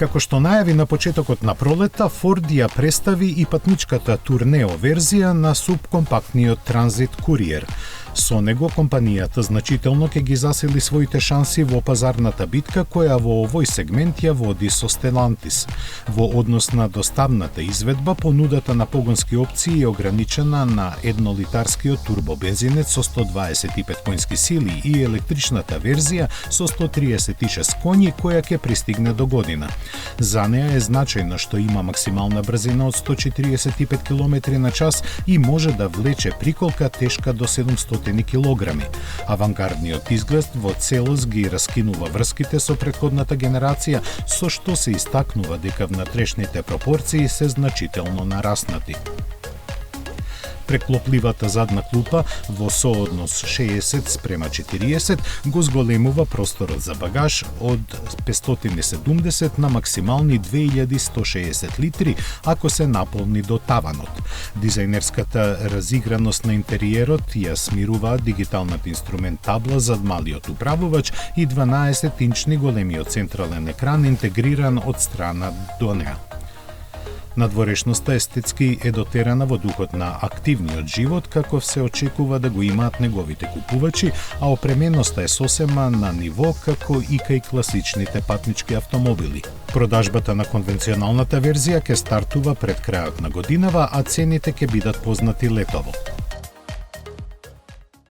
Како што најави на почетокот на пролета, Ford ја представи и патничката турнео верзија на субкомпактниот транзит Courier. Со него компанијата значително ќе ги засили своите шанси во пазарната битка која во овој сегмент ја води со Stellantis. Во однос на доставната изведба, понудата на погонски опции е ограничена на еднолитарскиот турбобензинец со 125 конски сили и електричната верзија со 136 коњи која ќе пристигне до година. За неа е значајно што има максимална брзина од 145 км на час и може да влече приколка тешка до 700 килограми. Авангардниот изглед во целост ги раскинува врските со претходната генерација, со што се истакнува дека внатрешните пропорции се значително нараснати. Преклопливата задна клупа во сооднос 60:40 го зголемува просторот за багаж од 570 на максимални 2160 литри ако се наполни до таванот. Дизајнерската разиграност на интериерот ја смируваат дигиталната инструмент табла зад малиот управувач и 12-инчни големиот централен екран интегриран од страна до неа. Надворешноста естетски е дотерана во духот на активниот живот, како се очекува да го имаат неговите купувачи, а опременоста е сосема на ниво како и кај класичните патнички автомобили. Продажбата на конвенционалната верзија ќе стартува пред крајот на годинава, а цените ќе бидат познати летово.